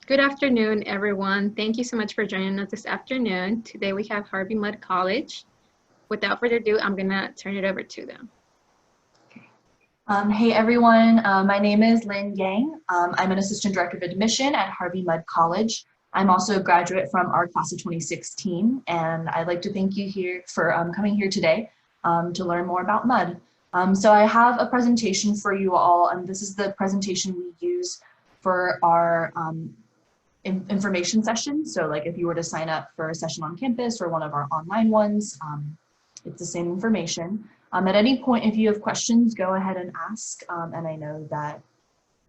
Good afternoon, everyone. Thank you so much for joining us this afternoon. Today we have Harvey Mudd College. Without further ado, I'm gonna turn it over to them. Hey everyone, my name is Lynn Yang. I'm an Assistant Director of Admission at Harvey Mudd College. I'm also a graduate from our class of 2016, and I'd like to thank you here for coming here today to learn more about Mudd. So I have a presentation for you all, and this is the presentation we use for our information session. So like if you were to sign up for a session on campus or one of our online ones, it's the same information. At any point, if you have questions, go ahead and ask. And I know that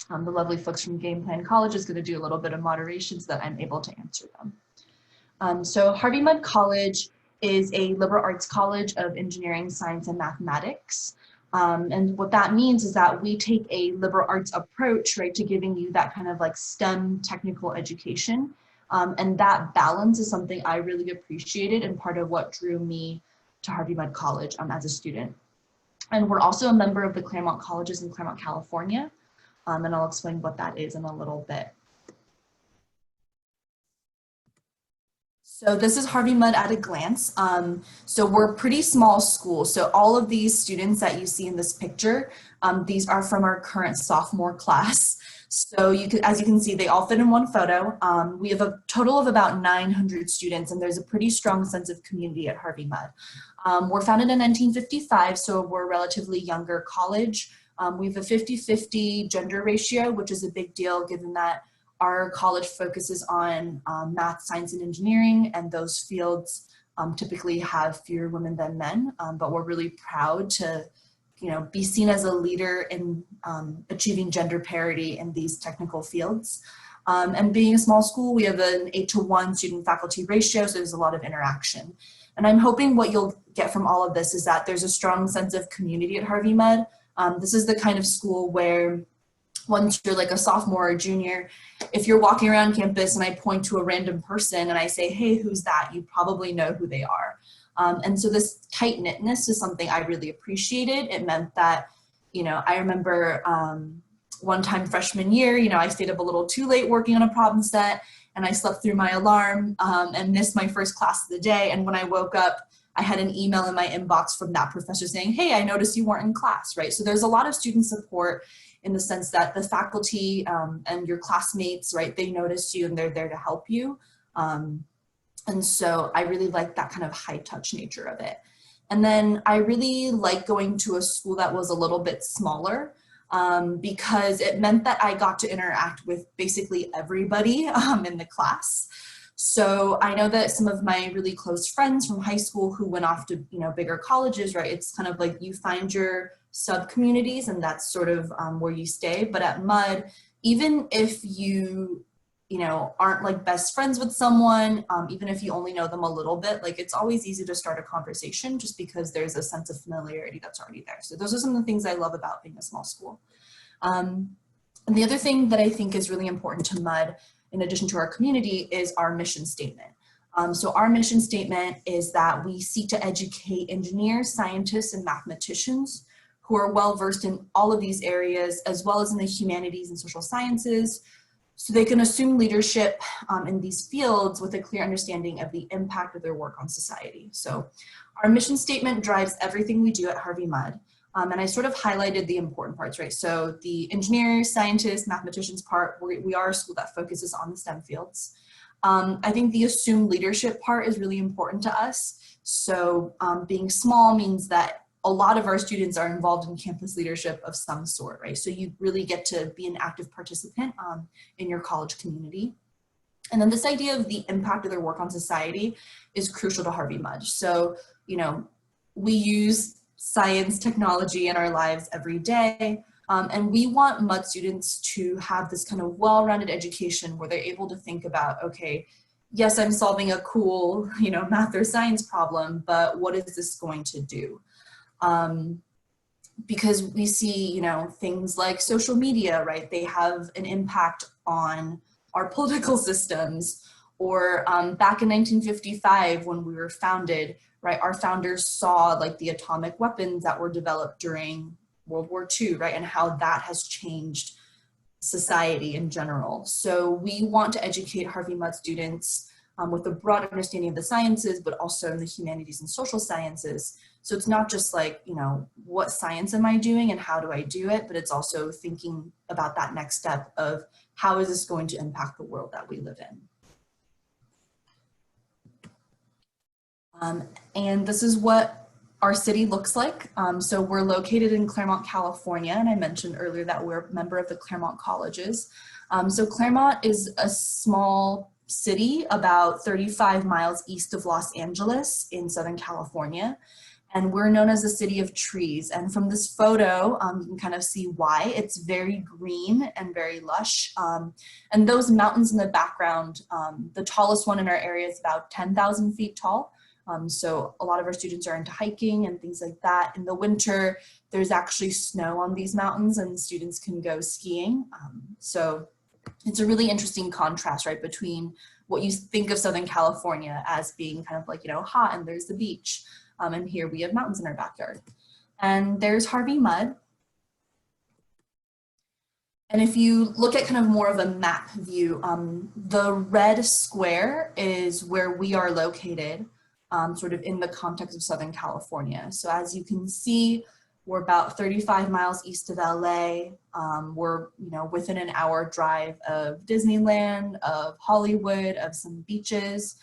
the lovely folks from Game Plan College is going to do a little bit of moderation so that I'm able to answer them. So Harvey Mudd College is a liberal arts college of engineering, science, and mathematics. And what that means is that we take a liberal arts approach, right, to giving you that kind of like STEM technical education. And that balance is something I really appreciated and part of what drew me to Harvey Mudd College as a student. And we're also a member of the Claremont Colleges in Claremont, California. And I'll explain what that is in a little bit. So this is Harvey Mudd at a glance. So we're a pretty small school. So all of these students that you see in this picture, these are from our current sophomore class. So as you can see, they all fit in one photo. We have a total of about 900 students, and there's a pretty strong sense of community at Harvey Mudd. We're founded in 1955, so we're a relatively younger college. We have a 50-50 gender ratio, which is a big deal given that our college focuses on math, science, and engineering, and those fields typically have fewer women than men, but we're really proud to be seen as a leader in achieving gender parity in these technical fields. And being a small school, we have an 8-to-1 student-faculty ratio, so there's a lot of interaction. And I'm hoping what you'll get from all of this is that there's a strong sense of community at Harvey Mudd. This is the kind of school where once you're like a sophomore or junior, if you're walking around campus and I point to a random person and I say, hey, who's that? You probably know who they are. And so this tight-knitness is something I really appreciated. It meant that, I remember one time freshman year, I stayed up a little too late working on a problem set and I slept through my alarm and missed my first class of the day. And when I woke up, I had an email in my inbox from that professor saying, hey, I noticed you weren't in class, right? So there's a lot of student support in the sense that the faculty and your classmates, right, they notice you and they're there to help you. And so I really like that kind of high touch nature of it. And then I really like going to a school that was a little bit smaller because it meant that I got to interact with basically everybody in the class. So I know that some of my really close friends from high school who went off to, bigger colleges, right? It's kind of like you find your sub communities and that's sort of where you stay. But at Mudd, even if you aren't like best friends with someone, even if you only know them a little bit, like it's always easy to start a conversation just because there's a sense of familiarity that's already there. So those are some of the things I love about being a small school. And the other thing that I think is really important to Mudd, in addition to our community, is our mission statement. So our mission statement is that we seek to educate engineers, scientists, and mathematicians who are well-versed in all of these areas, as well as in the humanities and social sciences, so they can assume leadership in these fields with a clear understanding of the impact of their work on society. So our mission statement drives everything we do at Harvey Mudd. And I sort of highlighted the important parts, right? So the engineers, scientists, mathematicians part, we are a school that focuses on the STEM fields. I think the assumed leadership part is really important to us. So being small means that a lot of our students are involved in campus leadership of some sort, right? So you really get to be an active participant in your college community. And then this idea of the impact of their work on society is crucial to Harvey Mudd. So, we use science, technology in our lives every day. And we want Mudd students to have this kind of well-rounded education where they're able to think about, okay, yes, I'm solving a cool, math or science problem, but what is this going to do? Because we see, things like social media, right? They have an impact on our political systems. Or back in 1955, when we were founded, right, our founders saw like the atomic weapons that were developed during World War II, right, and how that has changed society in general. So we want to educate Harvey Mudd students with a broad understanding of the sciences, but also in the humanities and social sciences. So it's not just like, you know, what science am I doing and how do I do it, but it's also thinking about that next step of how is this going to impact the world that we live in. And this is what our city looks like. So we're located in Claremont, California, and I mentioned earlier that we're a member of the Claremont Colleges. So Claremont is a small city about 35 miles east of Los Angeles in Southern California. And we're known as the city of trees. And from this photo, you can kind of see why. It's very green and very lush. And those mountains in the background, the tallest one in our area is about 10,000 feet tall. So a lot of our students are into hiking and things like that. In the winter, there's actually snow on these mountains and students can go skiing. So it's a really interesting contrast, right, between what you think of Southern California as being kind of like, you know, hot and there's the beach. And here we have mountains in our backyard. And there's Harvey Mudd. And if you look at kind of more of a map view, the red square is where we are located. Sort of in the context of Southern California. So as you can see, we're about 35 miles east of LA. We're, you know, within an hour drive of Disneyland, of Hollywood, of some beaches.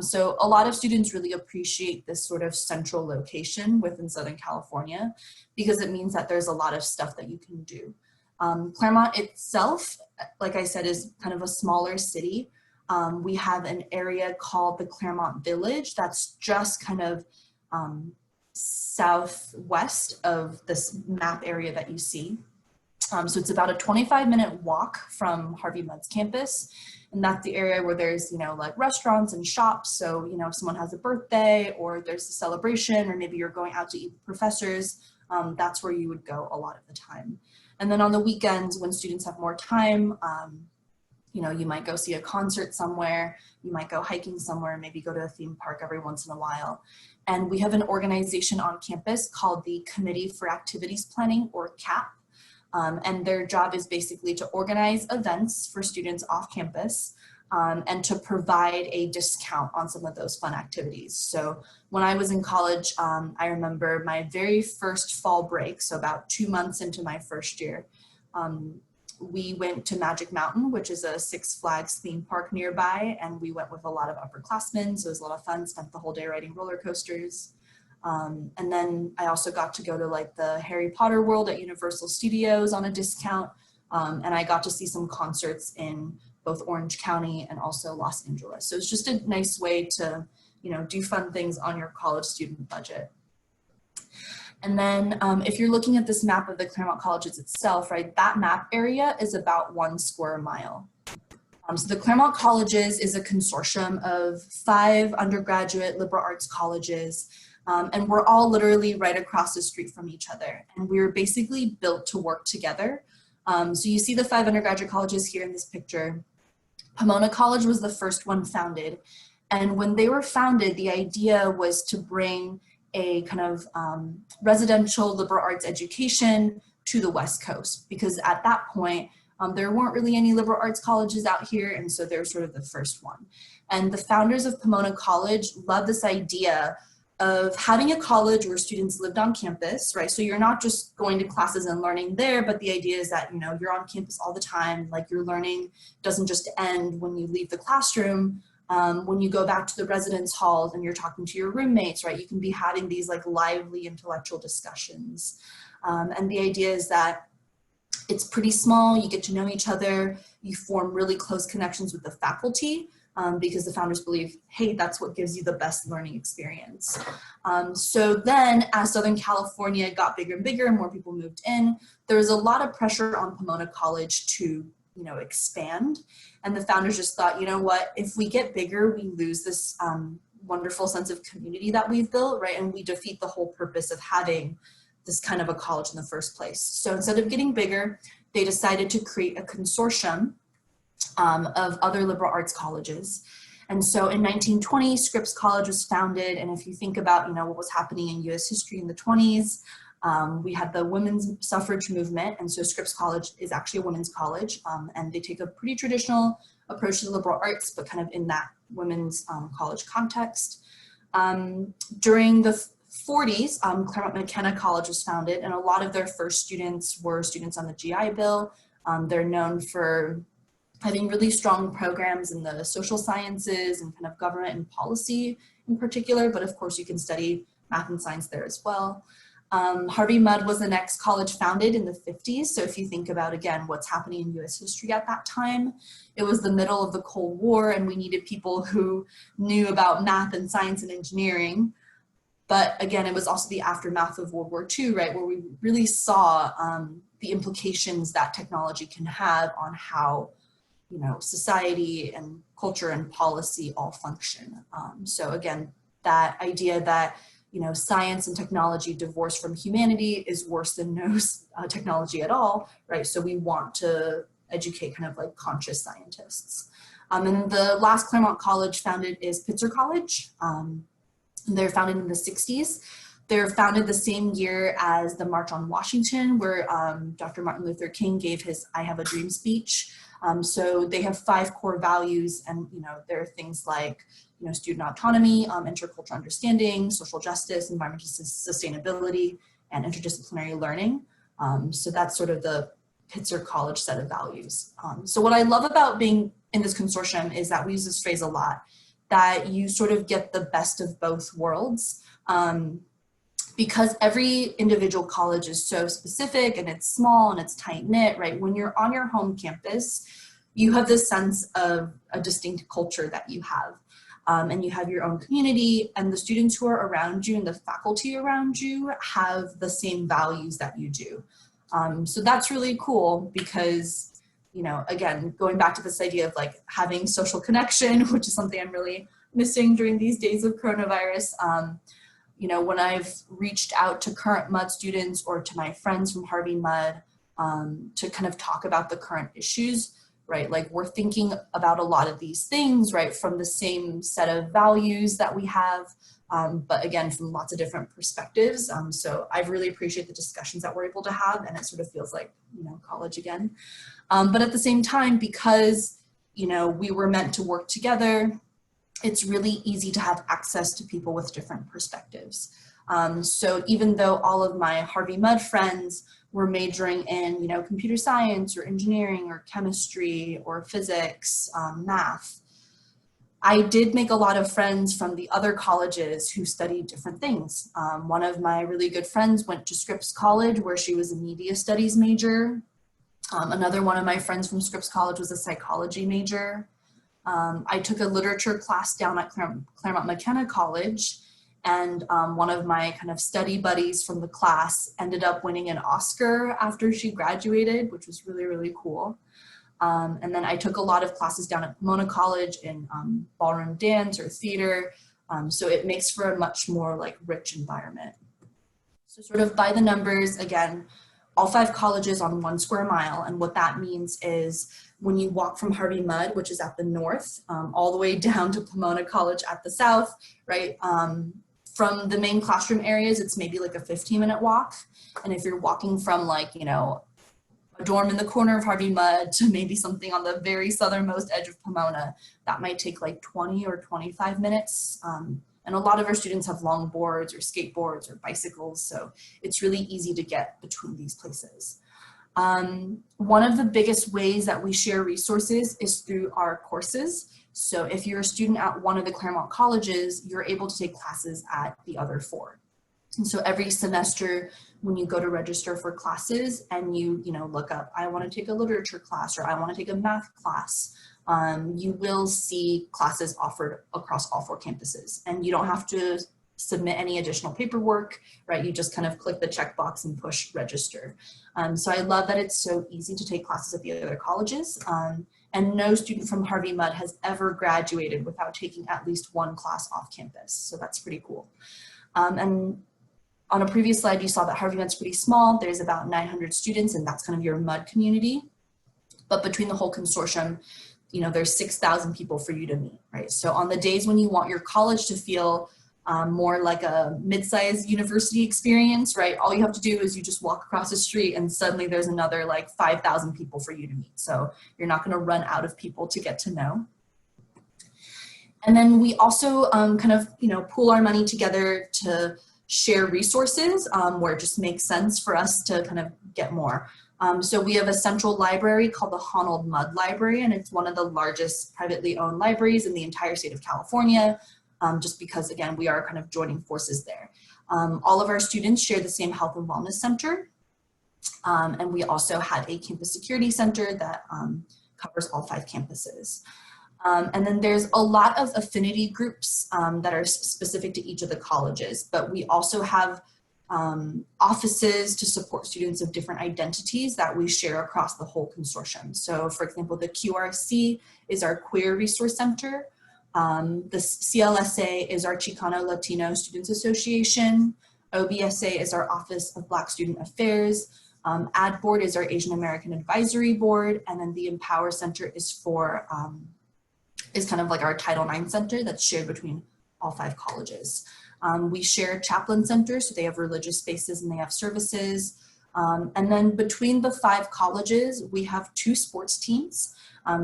So a lot of students really appreciate this sort of central location within Southern California because it means that there's a lot of stuff that you can do. Claremont itself, like I said, is kind of a smaller city. We have an area called the Claremont Village that's just kind of southwest of this map area that you see. So it's about a 25-minute walk from Harvey Mudd's campus. And that's the area where there's, you know, like restaurants and shops. So, you know, if someone has a birthday or there's a celebration, or maybe you're going out to eat with professors, that's where you would go a lot of the time. And then on the weekends when students have more time, you know, you might go see a concert somewhere, you might go hiking somewhere, maybe go to a theme park every once in a while. And we have an organization on campus called the Committee for Activities Planning, or CAP. And their job is basically to organize events for students off campus and to provide a discount on some of those fun activities. So when I was in college, I remember my very first fall break, so about 2 months into my first year, we went to Magic Mountain, which is a Six Flags theme park nearby, and we went with a lot of upperclassmen, so it was a lot of fun, spent the whole day riding roller coasters. And then I also got to go to like the Harry Potter world at Universal Studios on a discount, and I got to see some concerts in both Orange County and also Los Angeles. So it's just a nice way to, you know, do fun things on your college student budget. And then if you're looking at this map of the Claremont Colleges itself, right, that map area is about 1 square mile. So the Claremont Colleges is a consortium of 5 undergraduate liberal arts colleges, and we're all literally right across the street from each other. And we were basically built to work together. So you see the 5 undergraduate colleges here in this picture. Pomona College was the first one founded. And when they were founded, the idea was to bring a kind of residential liberal arts education to the West Coast, because at that point, there weren't really any liberal arts colleges out here, and so they're sort of the first one. And the founders of Pomona College loved this idea of having a college where students lived on campus, right? So you're not just going to classes and learning there, but the idea is that, you know, you're on campus all the time, like your learning doesn't just end when you leave the classroom. When you go back to the residence halls and you're talking to your roommates, right, you can be having these like lively intellectual discussions. And the idea is that it's pretty small, you get to know each other, you form really close connections with the faculty because the founders believe, hey, that's what gives you the best learning experience. So then as Southern California got bigger and bigger and more people moved in, there was a lot of pressure on Pomona College to, you know, expand. And the founders just thought, you know what, if we get bigger, we lose this wonderful sense of community that we've built, right? And we defeat the whole purpose of having this kind of a college in the first place. So instead of getting bigger, they decided to create a consortium of other liberal arts colleges. And so in 1920, Scripps College was founded. And if you think about, you know, what was happening in US history in the 20s, We had the women's suffrage movement, and so Scripps College is actually a women's college, and they take a pretty traditional approach to the liberal arts, but kind of in that women's college context. During the 40s, Claremont McKenna College was founded, and a lot of their first students were students on the GI Bill. They're known for having really strong programs in the social sciences and kind of government and policy in particular, but of course you can study math and science there as well. Harvey Mudd was the next college founded in the 50s. So if you think about, again, what's happening in US history at that time, it was the middle of the Cold War and we needed people who knew about math and science and engineering. But again, it was also the aftermath of World War II, right, where we really saw the implications that technology can have on how, you know, society and culture and policy all function. So again, that idea that, you know, science and technology divorced from humanity is worse than no technology at all, right? So we want to educate kind of like conscious scientists. And the last Claremont College founded is Pitzer College. They're founded in the 60s. They're founded the same year as the March on Washington, where Dr. Martin Luther King gave his I Have a Dream speech. So they have 5 core values, and you know, there are things like, you know, student autonomy, intercultural understanding, social justice, environmental sustainability, and interdisciplinary learning. So that's sort of the Pitzer College set of values. So what I love about being in this consortium is that we use this phrase a lot, that you sort of get the best of both worlds. Because every individual college is so specific and it's small and it's tight knit, right? When you're on your home campus, you have this sense of a distinct culture that you have. And you have your own community, and the students who are around you and the faculty around you have the same values that you do. So that's really cool because, you know, again, going back to this idea of like having social connection, which is something I'm really missing during these days of coronavirus. You know, when I've reached out to current Mudd students or to my friends from Harvey Mudd to kind of talk about the current issues, right? Like we're thinking about a lot of these things, right, from the same set of values that we have, but again, from lots of different perspectives. So I really appreciate the discussions that we're able to have, and it sort of feels like, you know, college again. But at the same time, because, you know, we were meant to work together, it's really easy to have access to people with different perspectives. So even though all of my Harvey Mudd friends were majoring in, you know, computer science or engineering or chemistry or physics, math, I did make a lot of friends from the other colleges who studied different things. One of my really good friends went to Scripps College, where she was a media studies major. Another one of my friends from Scripps College was a psychology major. I took a literature class down at Claremont McKenna College, and one of my kind of study buddies from the class ended up winning an Oscar after she graduated, which was really, really cool. And then I took a lot of classes down at Pomona College in ballroom dance or theater, so it makes for a much more like rich environment. So sort of by the numbers, again, all 5 colleges on 1 square mile, and what that means is when you walk from Harvey Mudd, which is at the north, all the way down to Pomona College at the south, right? From the main classroom areas, it's maybe like a 15-minute walk. And if you're walking from like, you know, a dorm in the corner of Harvey Mudd to maybe something on the very southernmost edge of Pomona, that might take like 20 or 25 minutes. And a lot of our students have longboards or skateboards or bicycles, so it's really easy to get between these places. One of the biggest ways that we share resources is through our courses. So if you're a student at one of the Claremont colleges, you're able to take classes at the other 4. And so every semester when you go to register for classes and you know, look up, I want to take a literature class or I want to take a math class, you will see classes offered across all 4 campuses, and you don't have to submit any additional paperwork, right? You just kind of click the checkbox and push register. So I love that it's so easy to take classes at the other colleges, and no student from Harvey Mudd has ever graduated without taking at least 1 class off campus. So that's pretty cool. And on a previous slide, you saw that Harvey Mudd's pretty small. There's about 900 students, and that's kind of your Mudd community. But between the whole consortium, you know, there's 6,000 people for you to meet, right? So on the days when you want your college to feel more like a mid-sized university experience, right? All you have to do is you just walk across the street and suddenly there's another like 5,000 people for you to meet. So you're not gonna run out of people to get to know. And then we also kind of, pool our money together to share resources where it just makes sense for us to kind of get more. So we have a central library called the Honnold Mudd Library, and it's one of the largest privately owned libraries in the entire state of California, just because, again, we are kind of joining forces there. All of our students share the same health and wellness center, and we also had a campus security center that covers all 5 campuses. And then there's a lot of affinity groups that are specific to each of the colleges, but we also have offices to support students of different identities that we share across the whole consortium. So for example, the QRC is our Queer Resource Center. The CLSA is our Chicano Latino Students Association. OBSA is our Office of Black Student Affairs. Ad Board is our Asian American Advisory Board. And then the Empower Center is for, is kind of like our Title IX center that's shared between all 5 colleges. We share chaplain centers, so they have religious spaces and they have services. And then between the 5 colleges, we have 2 sports teams.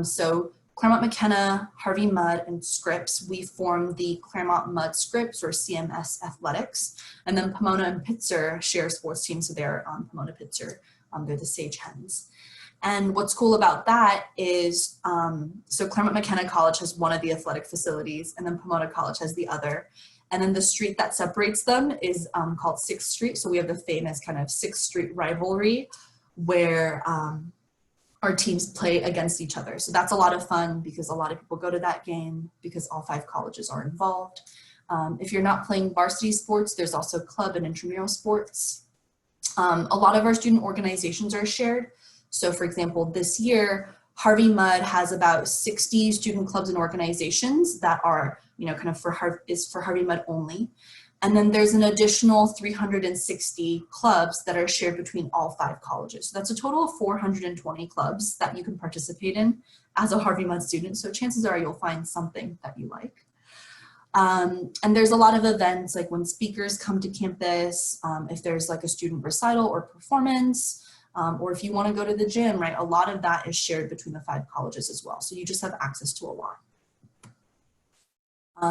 So Claremont McKenna, Harvey Mudd, and Scripps, we form the Claremont Mudd Scripps or CMS Athletics. And then Pomona and Pitzer share sports teams, so they're Pomona Pitzer, they're the Sage Hens. And what's cool about that is, so Claremont McKenna College has one of the athletic facilities, and then Pomona College has the other. And then the street that separates them is called 6th Street. So we have the famous kind of 6th Street rivalry where our teams play against each other. So that's a lot of fun because a lot of people go to that game because all 5 colleges are involved. If you're not playing varsity sports, there's also club and intramural sports. A lot of our student organizations are shared. So for example, this year, Harvey Mudd has about 60 student clubs and organizations that are, kind of for Harvey Mudd only. And then there's an additional 360 clubs that are shared between all 5 colleges. So that's a total of 420 clubs that you can participate in as a Harvey Mudd student. So chances are you'll find something that you like. And there's a lot of events, like when speakers come to campus, if there's like a student recital or performance, or if you want to go to the gym, right? A lot of that is shared between the 5 colleges as well. So you just have access to a lot.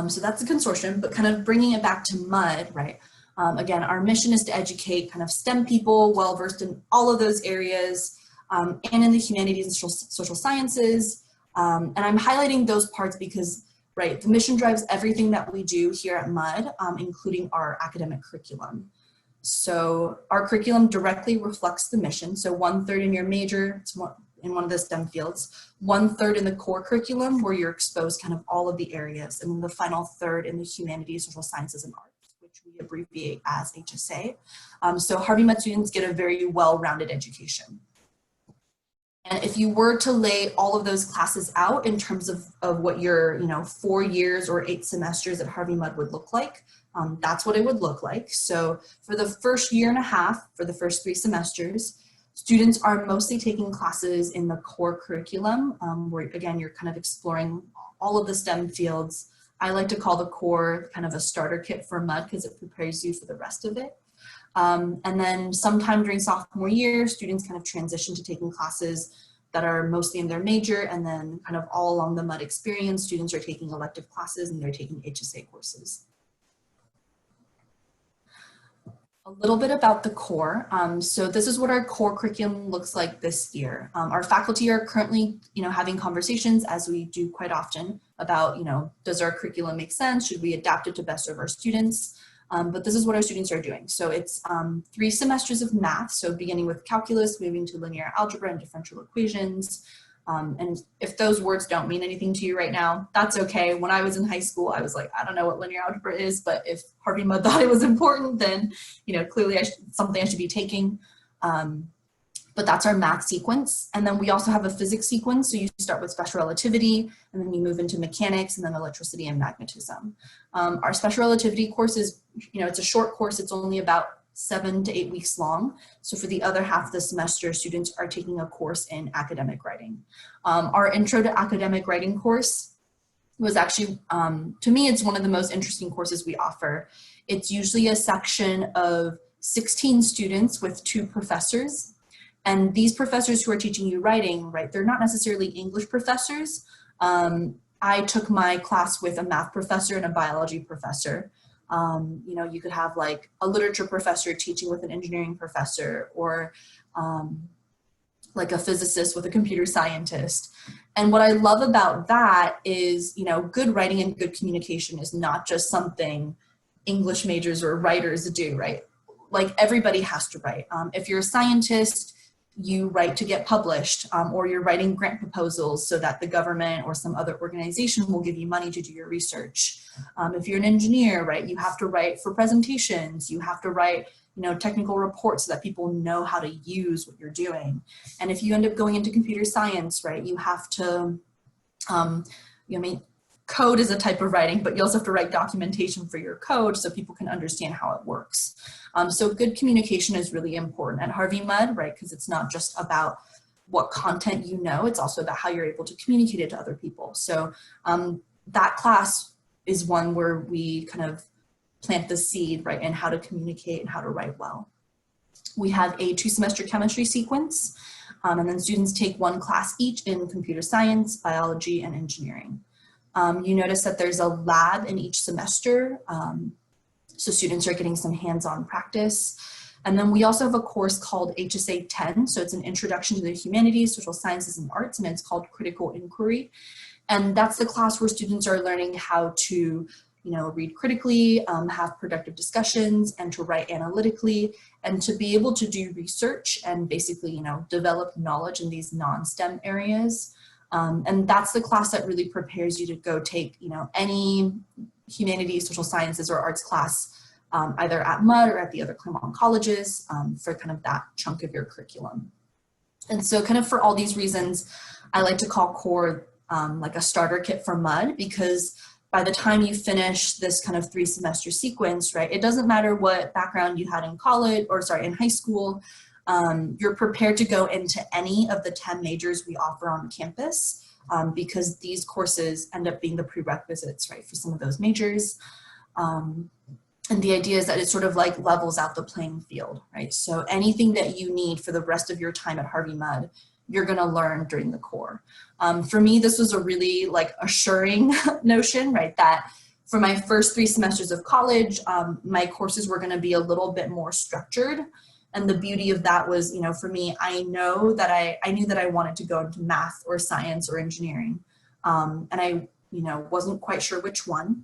So that's the consortium, but kind of bringing it back to Mudd, right? Again, our mission is to educate kind of STEM people, well-versed in all of those areas, and in the humanities and social sciences. And I'm highlighting those parts because, right, the mission drives everything that we do here at Mudd, including our academic curriculum. So our curriculum directly reflects the mission. So 1/3 in your major, it's in one of the STEM fields, 1/3 in the core curriculum where you're exposed kind of all of the areas, and then the final 1/3 in the humanities, social sciences, and arts, which we abbreviate as HSA. So Harvey Mudd students get a very well-rounded education. And if you were to lay all of those classes out in terms of what your 4 years or 8 semesters at Harvey Mudd would look like, that's what it would look like. So for the first 1.5 years, for the first 3 semesters, students are mostly taking classes in the core curriculum, where again, you're kind of exploring all of the STEM fields. I like to call the core kind of a starter kit for Mudd because it prepares you for the rest of it. And then sometime during sophomore year, students kind of transition to taking classes that are mostly in their major, and then kind of all along the Mudd experience, students are taking elective classes and they're taking HSA courses. A little bit about the core. So this is what our core curriculum looks like this year. Our faculty are currently, having conversations, as we do quite often, about, does our curriculum make sense? Should we adapt it to best serve our students? But this is what our students are doing. So it's 3 semesters of math. So beginning with calculus, moving to linear algebra and differential equations. And if those words don't mean anything to you right now, that's okay. When I was in high school, I was like, I don't know what linear algebra is, but if Harvey Mudd thought it was important, then, clearly something I should be taking. But that's our math sequence. And then we also have a physics sequence. So you start with special relativity, and then you move into mechanics, and then electricity and magnetism. Our special relativity course is, it's a short course. It's only about 7 to 8 weeks long. So for the other half of the semester, students are taking a course in academic writing. Our intro to academic writing course was actually, to me, it's one of the most interesting courses we offer. It's usually a section of 16 students with 2 professors. And these professors who are teaching you writing, right, they're not necessarily English professors. I took my class with a math professor and a biology professor. You know, you could have like a literature professor teaching with an engineering professor, or like a physicist with a computer scientist. And what I love about that is, you know, good writing and good communication is not just something English majors or writers do, right? Like everybody has to write. If you're a scientist, you write to get published, or you're writing grant proposals so that the government or some other organization will give you money to do your research. If you're an engineer, right, you have to write for presentations, you have to write, you know, technical reports so that people know how to use what you're doing. And if you end up going into computer science, right, you have to, I mean, code is a type of writing, but you also have to write documentation for your code so people can understand how it works. So good communication is really important at Harvey Mudd, right? Because it's not just about what content you know, it's also about how you're able to communicate it to other people. So that class is one where we kind of plant the seed, right, and how to communicate and how to write well. We have a 2-semester chemistry sequence, and then students take 1 class each in computer science, biology, and engineering. You notice that there's a lab in each semester, so students are getting some hands-on practice. And then we also have a course called HSA 10, so it's an introduction to the humanities, social sciences, and arts, and it's called critical inquiry. And that's the class where students are learning how to, you know, read critically, have productive discussions, and to write analytically, and to be able to do research and basically, you know, develop knowledge in these non-STEM areas. And that's the class that really prepares you to go take, you know, any humanities, social sciences, or arts class, either at Mudd or at the other Claremont colleges, for kind of that chunk of your curriculum. And so kind of for all these reasons, I like to call core like a starter kit for Mudd, because by the time you finish this kind of 3-semester sequence, right, it doesn't matter what background you had in college, or sorry, in high school, you're prepared to go into any of the 10 majors we offer on campus, because these courses end up being the prerequisites, right, for some of those majors. And the idea is that it sort of like levels out the playing field, right? So anything that you need for the rest of your time at Harvey Mudd, you're gonna learn during the core. For me, this was a really like assuring notion, right? That for my first 3 semesters of college, my courses were gonna be a little bit more structured. And the beauty of that was, you know, for me, I knew that I wanted to go into math or science or engineering. And I, you know, wasn't quite sure which one.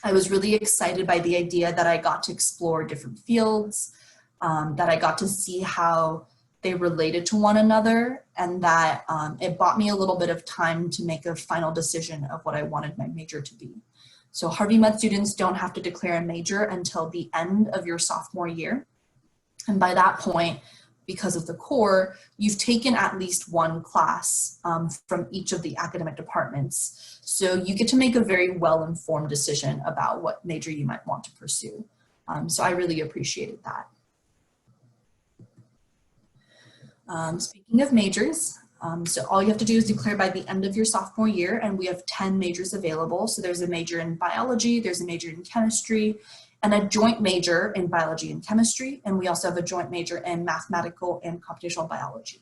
I was really excited by the idea that I got to explore different fields, that I got to see how they related to one another, and that it bought me a little bit of time to make a final decision of what I wanted my major to be. So Harvey Mudd students don't have to declare a major until the end of your sophomore year. And by that point, because of the core, you've taken at least 1 class from each of the academic departments. So you get to make a very well-informed decision about what major you might want to pursue. So I really appreciated that. Speaking of majors, so all you have to do is declare by the end of your sophomore year, and we have 10 majors available. So there's a major in biology, there's a major in chemistry, and a joint major in biology and chemistry, and we also have a joint major in mathematical and computational biology.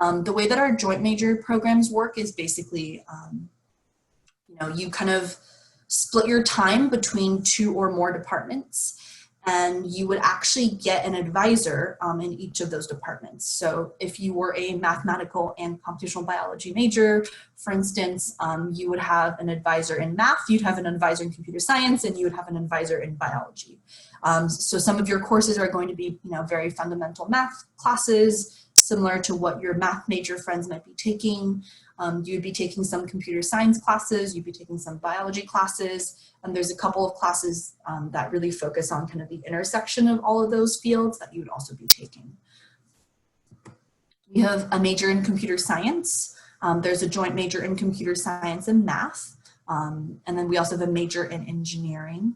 The way that our joint major programs work is basically, you know, you kind of split your time between 2 or more departments, and you would actually get an advisor in each of those departments. So if you were a mathematical and computational biology major, for instance, you would have an advisor in math, you'd have an advisor in computer science, and you would have an advisor in biology. So some of your courses are going to be, you know, very fundamental math classes, similar to what your math major friends might be taking. You'd be taking some computer science classes, you'd be taking some biology classes, and there's a couple of classes that really focus on kind of the intersection of all of those fields that you would also be taking. We have a major in computer science. There's a joint major in computer science and math. And then we also have a major in engineering.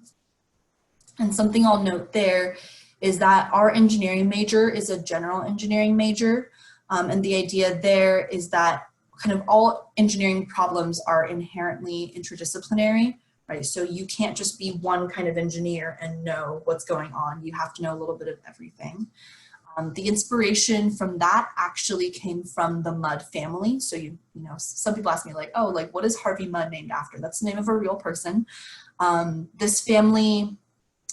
And something I'll note there is that our engineering major is a general engineering major. And the idea there is that kind of all engineering problems are inherently interdisciplinary, right? So you can't just be one kind of engineer and know what's going on. You have to know a little bit of everything. The inspiration from that actually came from the Mudd family. So you know, some people ask me like, oh, like what is Harvey Mudd named after? That's the name of a real person. This family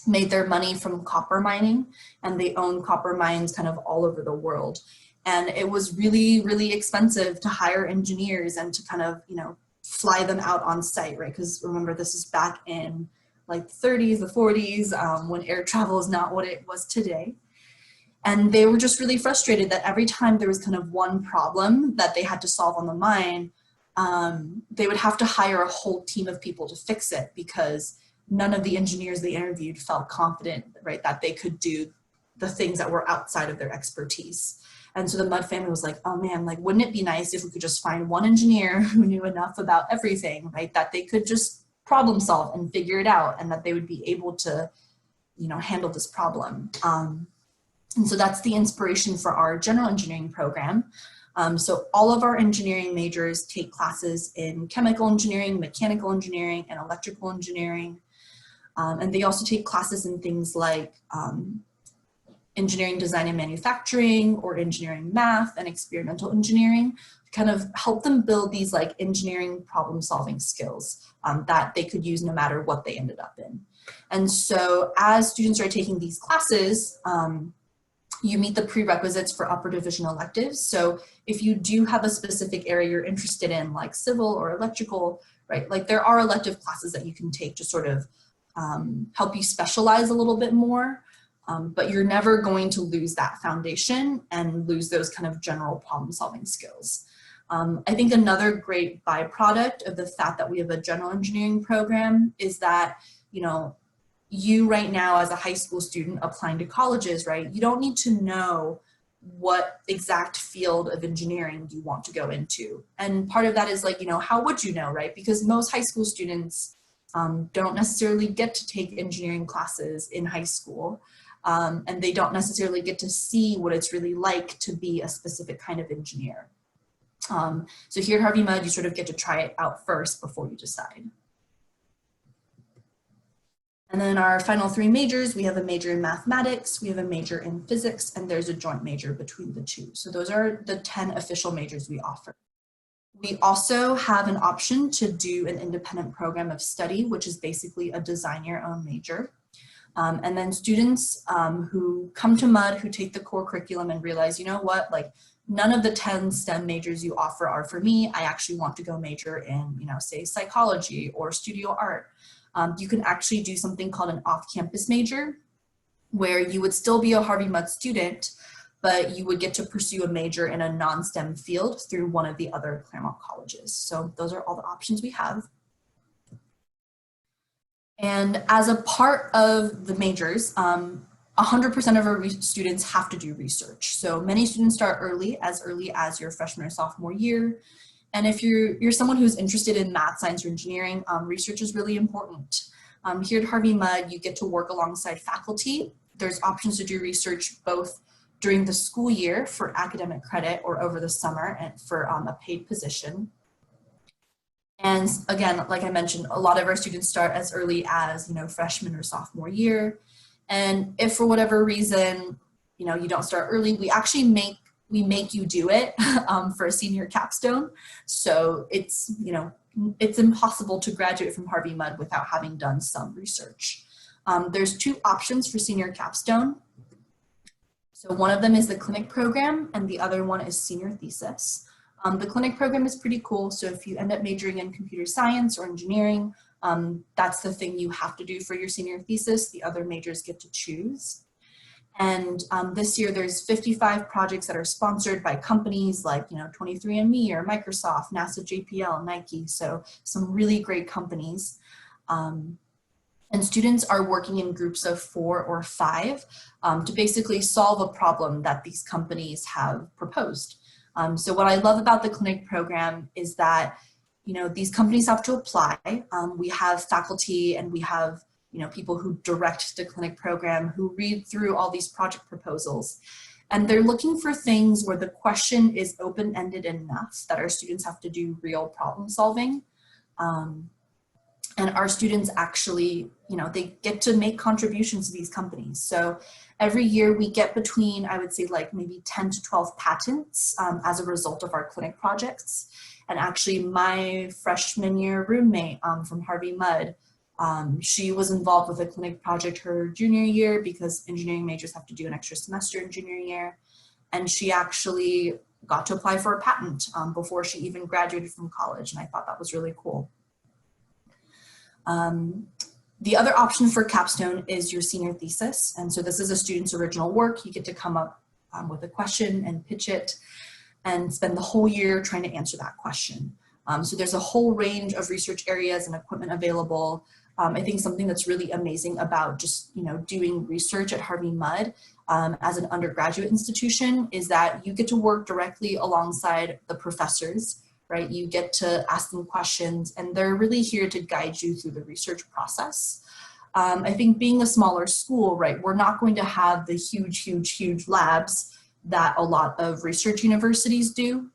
made their money from copper mining, and they own copper mines kind of all over the world. And it was really, really expensive to hire engineers and to kind of, you know, fly them out on site, right? Because remember, this is back in like the 30s, the 40s, when air travel is not what it was today. And they were just really frustrated that every time there was kind of one problem that they had to solve on the mine, they would have to hire a whole team of people to fix it because none of the engineers they interviewed felt confident, right, that they could do the things that were outside of their expertise. And so the Mudd family was like, oh man, like, wouldn't it be nice if we could just find one engineer who knew enough about everything, right, that they could just problem solve and figure it out, and that they would be able to, you know, handle this problem. And so that's the inspiration for our general engineering program. So all of our engineering majors take classes in chemical engineering, mechanical engineering, and electrical engineering. And they also take classes in things like engineering design and manufacturing, or engineering math and experimental engineering, to kind of help them build these like engineering problem solving skills that they could use no matter what they ended up in. And so as students are taking these classes, you meet the prerequisites for upper division electives. So if you do have a specific area you're interested in, like civil or electrical, right, like there are elective classes that you can take to sort of help you specialize a little bit more, but you're never going to lose that foundation and lose those kind of general problem solving skills. I think another great byproduct of the fact that we have a general engineering program is that, you know, you right now as a high school student applying to colleges, right, you don't need to know what exact field of engineering you want to go into. And part of that is like, you know, how would you know, right? Because most high school students don't necessarily get to take engineering classes in high school. And they don't necessarily get to see what it's really like to be a specific kind of engineer. So here at Harvey Mudd, you sort of get to try it out first before you decide. And then our final three majors, we have a major in mathematics, we have a major in physics, and there's a joint major between the two. So those are the 10 official majors we offer. We also have an option to do an independent program of study, which is basically a design your own major. And then students who come to Mudd, who take the core curriculum and realize, you know what, like none of the 10 STEM majors you offer are for me. I actually want to go major in, you know, say psychology or studio art. You can actually do something called an off-campus major, where you would still be a Harvey Mudd student, but you would get to pursue a major in a non-STEM field through one of the other Claremont colleges. So those are all the options we have. And as a part of the majors, 100% of our students have to do research. So many students start early as your freshman or sophomore year. And if you're someone who's interested in math, science, or engineering, research is really important. Here at Harvey Mudd, you get to work alongside faculty. There's options to do research both during the school year for academic credit or over the summer and for a paid position. And again, like I mentioned, a lot of our students start as early as, you know, freshman or sophomore year. And if for whatever reason, you know, you don't start early, we actually make you do it for a senior capstone. So it's, you know, it's impossible to graduate from Harvey Mudd without having done some research. There's two options for senior capstone. So one of them is the clinic program and the other one is senior thesis. The clinic program is pretty cool. So if you end up majoring in computer science or engineering, that's the thing you have to do for your senior thesis. The other majors get to choose. And this year there's 55 projects that are sponsored by companies like, you know, 23andMe or Microsoft, NASA, JPL, Nike. So some really great companies. And students are working in groups of 4 or 5 to basically solve a problem that these companies have proposed. So what I love about the clinic program is that, you know, these companies have to apply. We have faculty and we have, you know, people who direct the clinic program who read through all these project proposals. And they're looking for things where the question is open-ended enough that our students have to do real problem solving. And our students actually, they get to make contributions to these companies. So every year we get between, I would say, like maybe 10 to 12 patents as a result of our clinic projects. And actually my freshman year roommate from Harvey Mudd, she was involved with a clinic project her junior year because engineering majors have to do an extra semester in junior year. And she actually got to apply for a patent before she even graduated from college. And I thought that was really cool. The other option for capstone is your senior thesis. And so this is a student's original work. You get to come up with a question and pitch it and spend the whole year trying to answer that question. So there's a whole range of research areas and equipment available. I think something that's really amazing about just, doing research at Harvey Mudd as an undergraduate institution is that you get to work directly alongside the professors, right? You get to ask them questions and they're really here to guide you through the research process. I think being a smaller school, right, we're not going to have the huge labs that a lot of research universities do.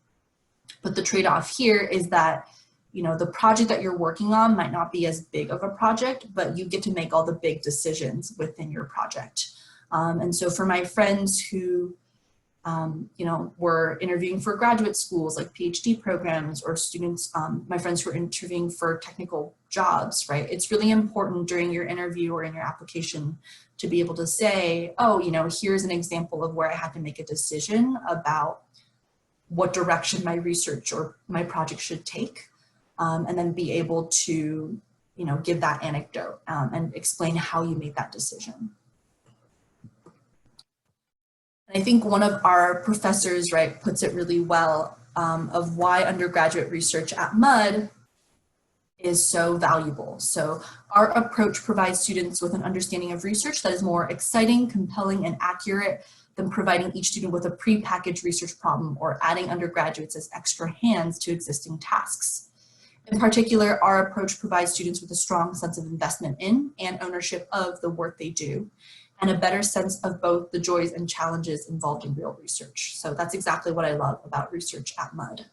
But the trade-off here is that, the project that you're working on might not be as big of a project, but you get to make all the big decisions within your project. And so for my friends who were interviewing for graduate schools like PhD programs or students, my friends who are interviewing for technical jobs, right? It's really important during your interview or in your application to be able to say, oh, here's an example of where I had to make a decision about what direction my research or my project should take, and then be able to, give that anecdote and explain how you made that decision. I think one of our professors, right, puts it really well of why undergraduate research at Mudd is so valuable. So our approach provides students with an understanding of research that is more exciting, compelling, and accurate than providing each student with a pre-packaged research problem or adding undergraduates as extra hands to existing tasks. In particular, our approach provides students with a strong sense of investment in and ownership of the work they do, and a better sense of both the joys and challenges involved in real research. So that's exactly what I love about research at Mudd.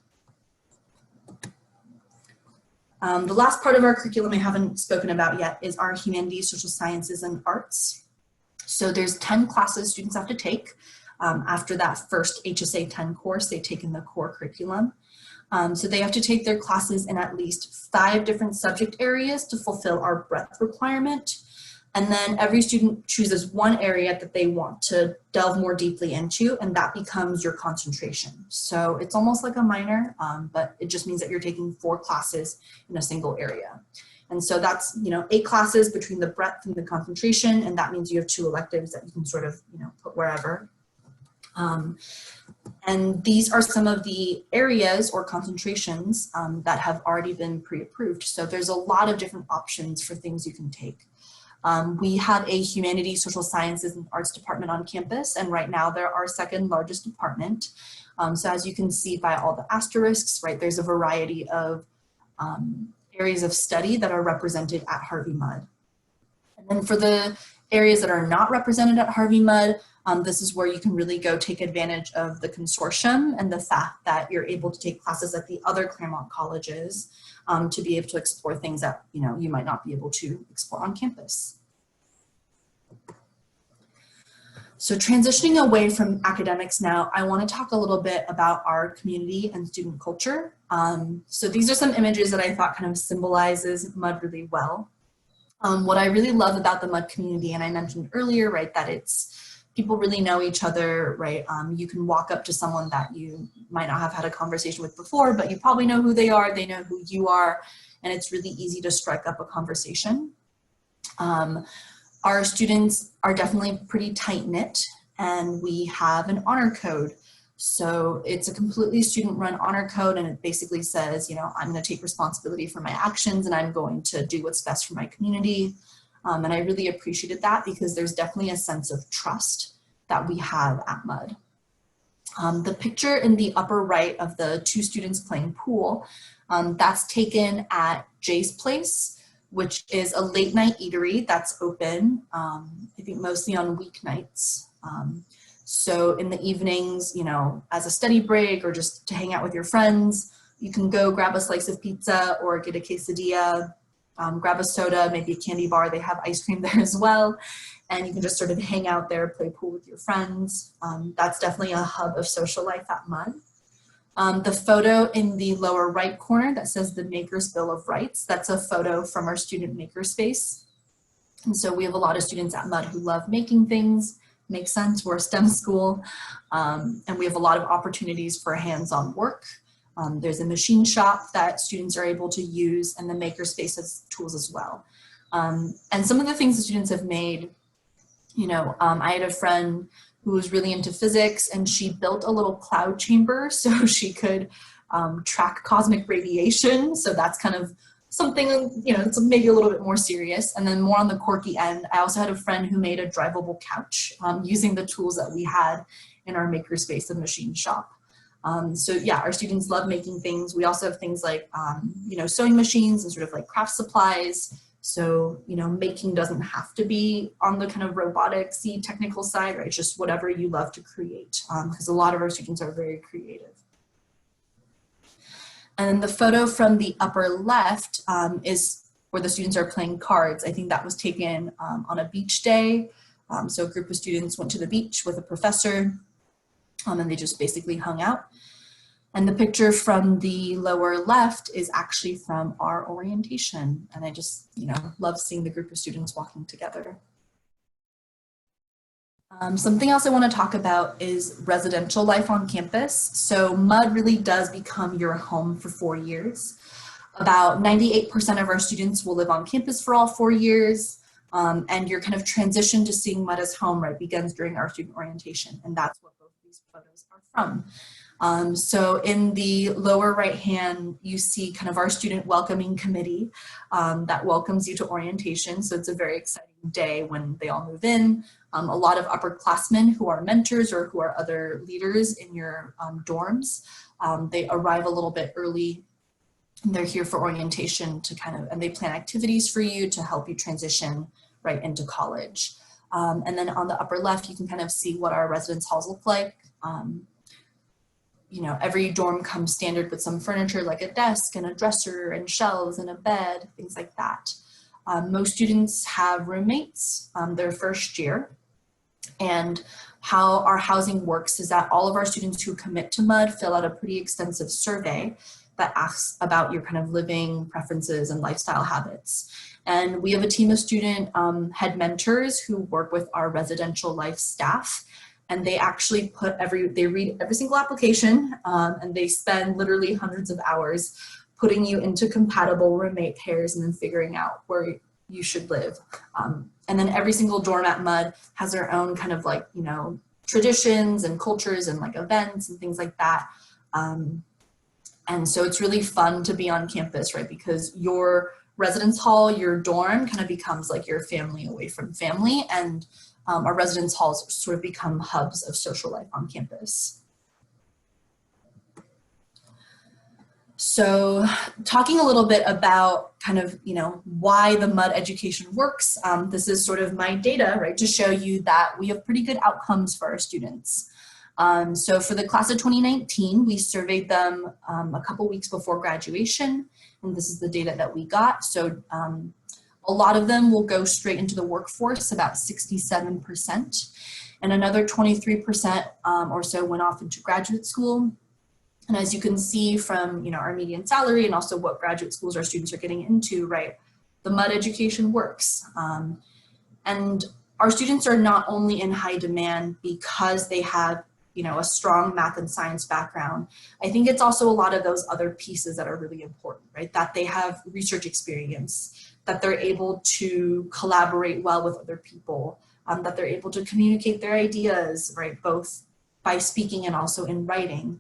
The last part of our curriculum I haven't spoken about yet is our humanities, social sciences, and arts. So there's 10 classes students have to take. After that first HSA 10 course, they take in the core curriculum. So they have to take their classes in at least 5 different subject areas to fulfill our breadth requirement. And then every student chooses one area that they want to delve more deeply into, and that becomes your concentration. So it's almost like a minor, but it just means that you're taking 4 classes in a single area. And so that's, 8 classes between the breadth and the concentration, and that means you have 2 electives that you can sort of, put wherever. And these are some of the areas or concentrations that have already been pre-approved. So there's a lot of different options for things you can take. We have a humanities, social sciences, and arts department on campus, and right now they're our 2nd largest department. So as you can see by all the asterisks, right, there's a variety of areas of study that are represented at Harvey Mudd. And then for the areas that are not represented at Harvey Mudd, this is where you can really go take advantage of the consortium and the fact that you're able to take classes at the other Claremont colleges to be able to explore things that you might not be able to explore on campus. So transitioning away from academics now, I want to talk a little bit about our community and student culture. So these are some images that I thought kind of symbolizes Mudd really well. What I really love about the Mudd community, and I mentioned earlier, right, that people really know each other, right? You can walk up to someone that you might not have had a conversation with before, but you probably know who they are, they know who you are, and it's really easy to strike up a conversation. Our students are definitely pretty tight-knit, and we have an honor code. So it's a completely student-run honor code, and it basically says, I'm going to take responsibility for my actions, and I'm going to do what's best for my community. And I really appreciated that because there's definitely a sense of trust that we have at Mudd. The picture in the upper right of the 2 students playing pool, that's taken at Jay's Place, which is a late night eatery that's open, I think mostly on weeknights. So in the evenings, you know, as a study break or just to hang out with your friends, you can go grab a slice of pizza or get a quesadilla, grab a soda, maybe a candy bar. They have ice cream there as well. And you can just sort of hang out there, play pool with your friends. That's definitely a hub of social life at MUD. The photo in the lower right corner that says the Maker's Bill of Rights, that's a photo from our student makerspace. And so we have a lot of students at MUD who love making things. Makes sense, we're a STEM school, and we have a lot of opportunities for hands-on work. There's a machine shop that students are able to use, and the makerspace has tools as well. And some of the things the students have made, you know, I had a friend who was really into physics, and she built a little cloud chamber so she could track cosmic radiation. So that's kind of something, you know, it's maybe a little bit more serious. And then more on the quirky end, I also had a friend who made a drivable couch using the tools that we had in our makerspace and machine shop. So yeah, our students love making things. We also have things like, you know, sewing machines and sort of like craft supplies. So, you know, making doesn't have to be on the kind of robotics-y technical side, right? Just whatever you love to create, because a lot of our students are very creative. And then the photo from the upper left is where the students are playing cards. I think that was taken on a beach day. So a group of students went to the beach with a professor and they just basically hung out. And the picture from the lower left is actually from our orientation. And I just, you know, love seeing the group of students walking together. Something else I want to talk about is residential life on campus. So MUD really does become your home for 4 years. About 98% of our students will live on campus for all 4 years. And your kind of transition to seeing MUD as home, right, begins during our student orientation. And that's what both of these photos are from. So in the lower right hand, you see kind of our student welcoming committee that welcomes you to orientation. So it's a very exciting day when they all move in. A lot of upperclassmen who are mentors or who are other leaders in your dorms, they arrive a little bit early. They're here for orientation to kind of, and they plan activities for you to help you transition right into college. And then on the upper left, you can kind of see what our residence halls look like. You know, every dorm comes standard with some furniture like a desk and a dresser and shelves and a bed, things like that. Most students have roommates their first year. And how our housing works is that all of our students who commit to MUD fill out a pretty extensive survey that asks about your kind of living preferences and lifestyle habits. And we have a team of student head mentors who work with our residential life staff. And they actually they read every single application and they spend literally hundreds of hours putting you into compatible roommate pairs and then figuring out where you should live. And then every single dorm at MUD has their own kind of like, you know, traditions and cultures and like events and things like that. And so it's really fun to be on campus, right? Because your residence hall, your dorm kind of becomes like your family away from family. And our residence halls sort of become hubs of social life on campus. So talking a little bit about kind of, you know, why the MUD education works. This is sort of my data, right, to show you that we have pretty good outcomes for our students. So for the class of 2019, we surveyed them a couple weeks before graduation, and this is the data that we got. So a lot of them will go straight into the workforce, about 67%, and another 23% or so went off into graduate school. And as you can see from, you know, our median salary and also what graduate schools our students are getting into, right, the MUD education works. And our students are not only in high demand because they have, you know, a strong math and science background. I think it's also a lot of those other pieces that are really important, right? That they have research experience, that they're able to collaborate well with other people, that they're able to communicate their ideas, right? Both by speaking and also in writing.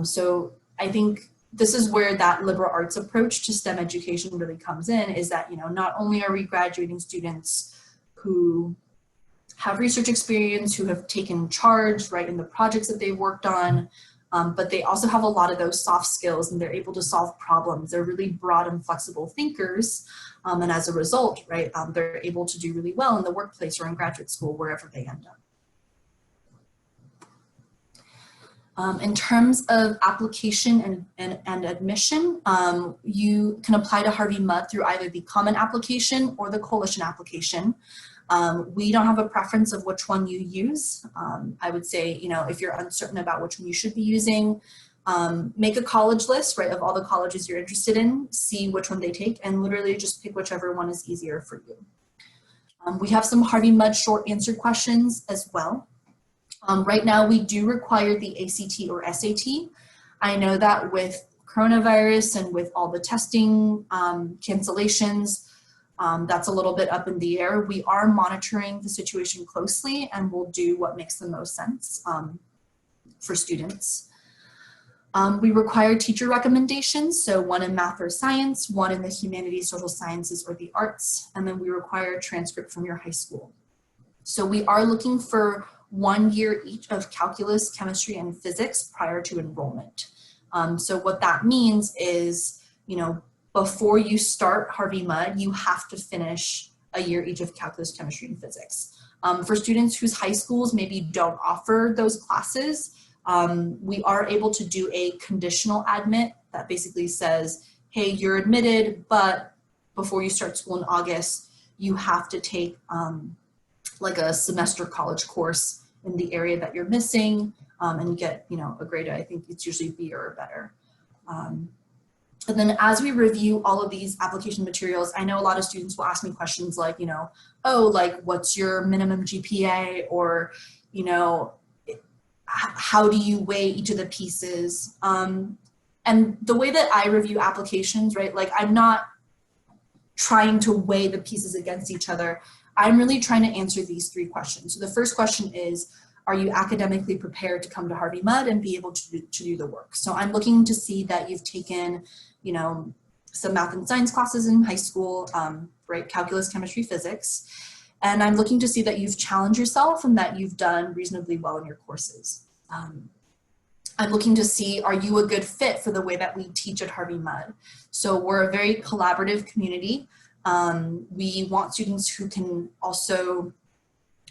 So I think this is where that liberal arts approach to STEM education really comes in, is that, you know, not only are we graduating students who have research experience, who have taken charge, right, in the projects that they've worked on, but they also have a lot of those soft skills and they're able to solve problems. They're really broad and flexible thinkers. And as a result, right, they're able to do really well in the workplace or in graduate school, wherever they end up. In terms of application and admission, you can apply to Harvey Mudd through either the common application or the coalition application. We don't have a preference of which one you use. I would say, you know, if you're uncertain about which one you should be using, make a college list, right, of all the colleges you're interested in, see which one they take, and literally just pick whichever one is easier for you. We have some Harvey Mudd short answer questions as well. Right now, we do require the ACT or SAT. I know that with coronavirus and with all the testing cancellations, that's a little bit up in the air. We are monitoring the situation closely and we'll do what makes the most sense for students. We require teacher recommendations, so one in math or science, one in the humanities, social sciences, or the arts, and then we require a transcript from your high school. So we are looking for 1 year each of calculus, chemistry, and physics prior to enrollment. So what that means is, you know, before you start Harvey Mudd, you have to finish a year each of calculus, chemistry, and physics. For students whose high schools maybe don't offer those classes, we are able to do a conditional admit that basically says, hey, you're admitted, but before you start school in August, you have to take like a semester college course in the area that you're missing and get, you know, a grade. I think it's usually B or better. And then as we review all of these application materials, I know a lot of students will ask me questions like, you know, oh, like what's your minimum GPA, or, you know, how do you weigh each of the pieces? And the way that I review applications, right, like I'm not trying to weigh the pieces against each other. I'm really trying to answer these 3 questions. So the first question is, are you academically prepared to come to Harvey Mudd and be able to do the work? So I'm looking to see that you've taken, you know, some math and science classes in high school, right, calculus, chemistry, physics. And I'm looking to see that you've challenged yourself and that you've done reasonably well in your courses. I'm looking to see, are you a good fit for the way that we teach at Harvey Mudd? So we're a very collaborative community. We want students who can also,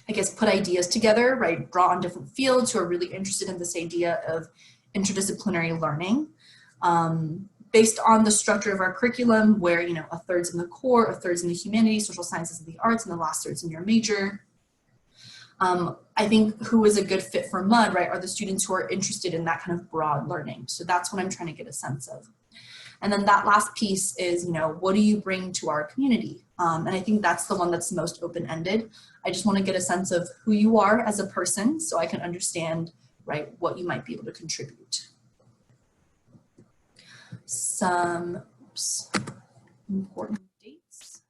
I guess, put ideas together, right? Draw on different fields, who are really interested in this idea of interdisciplinary learning. Based on the structure of our curriculum, where, you know, a third's in the core, a third's in the humanities, social sciences, and the arts, and the last third's in your major. I think who is a good fit for Mudd, right, are the students who are interested in that kind of broad learning. So that's what I'm trying to get a sense of. And then that last piece is, you know, what do you bring to our community? And I think that's the one that's most open-ended. I just want to get a sense of who you are as a person so I can understand, right, what you might be able to contribute. Some important dates.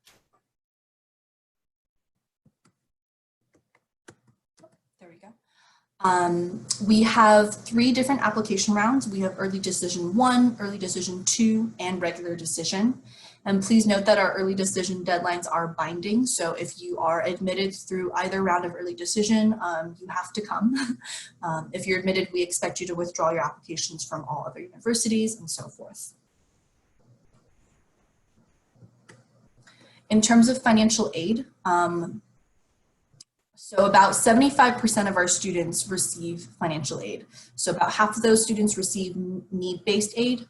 There we go. We have 3 different application rounds. We have early decision 1, early decision 2, and regular decision. And please note that our early decision deadlines are binding. So if you are admitted through either round of early decision, you have to come. If you're admitted, we expect you to withdraw your applications from all other universities and so forth. In terms of financial aid, so about 75% of our students receive financial aid. So about half of those students receive need-based aid.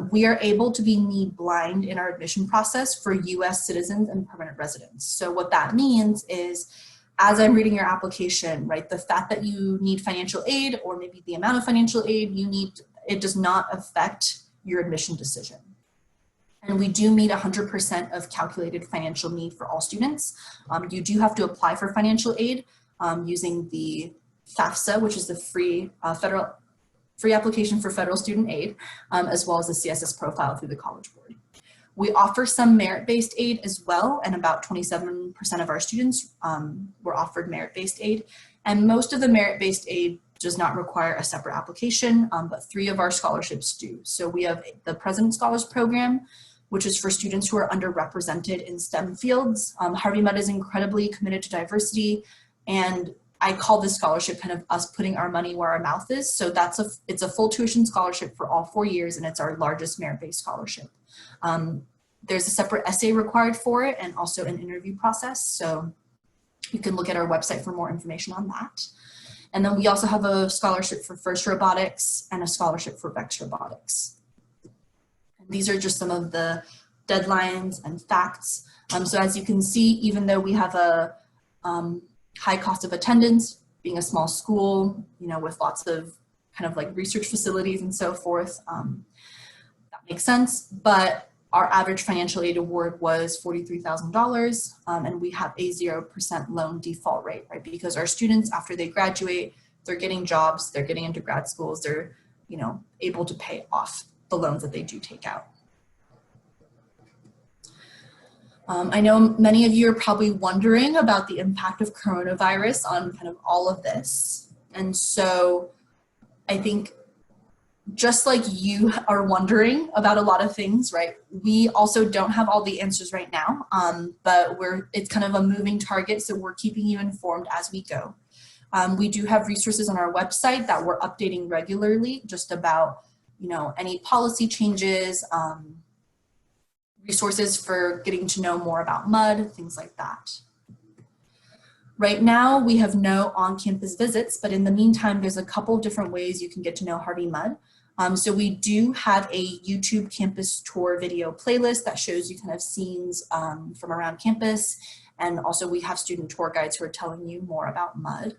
We are able to be need blind in our admission process for US citizens and permanent residents. So what that means is, as I'm reading your application, right, the fact that you need financial aid or maybe the amount of financial aid you need, it does not affect your admission decision. And we do meet 100% of calculated financial need for all students. You do have to apply for financial aid using the FAFSA, which is the free application for federal student aid, as well as the CSS profile through the College Board. We offer some merit-based aid as well, and about 27% of our students were offered merit-based aid. And most of the merit-based aid does not require a separate application, but 3 of our scholarships do. So we have the President Scholars Program, which is for students who are underrepresented in STEM fields. Harvey Mudd is incredibly committed to diversity, and I call this scholarship kind of us putting our money where our mouth is. So it's a full tuition scholarship for all 4 years, and it's our largest merit-based scholarship. There's a separate essay required for it and also an interview process. So you can look at our website for more information on that. And then we also have a scholarship for FIRST Robotics and a scholarship for VEX Robotics. And these are just some of the deadlines and facts. So as you can see, even though we have a high cost of attendance, being a small school, with lots of kind of like research facilities and so forth, that makes sense. But our average financial aid award was $43,000, and we have a 0% loan default rate, right? Because our students, after they graduate, they're getting jobs, they're getting into grad schools, they're, able to pay off the loans that they do take out. I know many of you are probably wondering about the impact of coronavirus on kind of all of this. And so I think just like you are wondering about a lot of things, right? We also don't have all the answers right now, but it's kind of a moving target, so we're keeping you informed as we go. We do have resources on our website that we're updating regularly just about, any policy changes, resources for getting to know more about MUD, things like that. Right now, we have no on-campus visits, but in the meantime, there's a couple of different ways you can get to know Harvey MUD. So we do have a YouTube campus tour video playlist that shows you kind of scenes from around campus. And also we have student tour guides who are telling you more about MUD.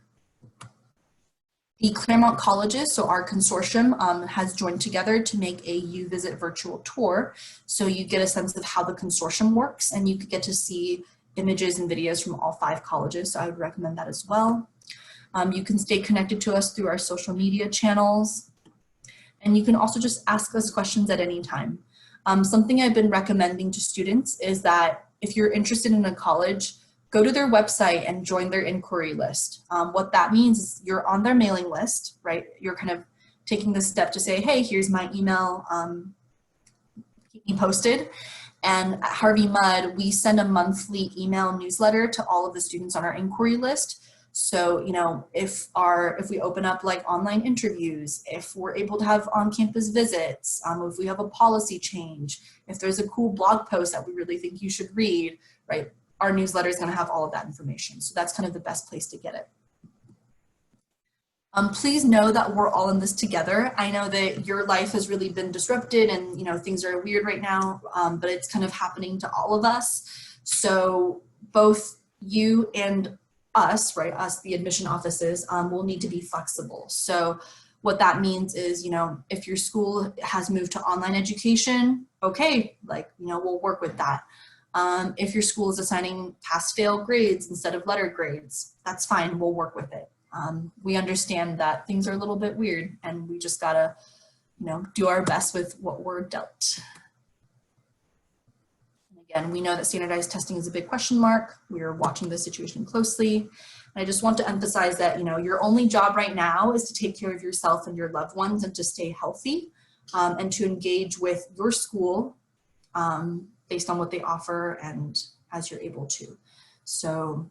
The Claremont Colleges, so our consortium, has joined together to make a U-Visit virtual tour. So you get a sense of how the consortium works, and you could get to see images and videos from all 5 colleges. So I would recommend that as well. You can stay connected to us through our social media channels. And you can also just ask us questions at any time. Something I've been recommending to students is that if you're interested in a college, go to their website and join their inquiry list. What that means is you're on their mailing list, right? You're kind of taking the step to say, hey, here's my email, keep me posted. And at Harvey MUD, we send a monthly email newsletter to all of the students on our inquiry list. So, if we open up like online interviews, if we're able to have on-campus visits, if we have a policy change, if there's a cool blog post that we really think you should read, right? Our newsletter is going to have all of that information. So that's kind of the best place to get it. Please know that we're all in this together. I know that your life has really been disrupted and, things are weird right now, but it's kind of happening to all of us. So both you and us, right, us, the admission offices, will need to be flexible. So what that means is, if your school has moved to online education, okay, we'll work with that. If your school is assigning pass-fail grades instead of letter grades, that's fine, we'll work with it. We understand that things are a little bit weird and we just gotta, do our best with what we're dealt. Again, we know that standardized testing is a big question mark. We're watching the situation closely. And I just want to emphasize that, your only job right now is to take care of yourself and your loved ones and to stay healthy, and to engage with your school based on what they offer and as you're able to. So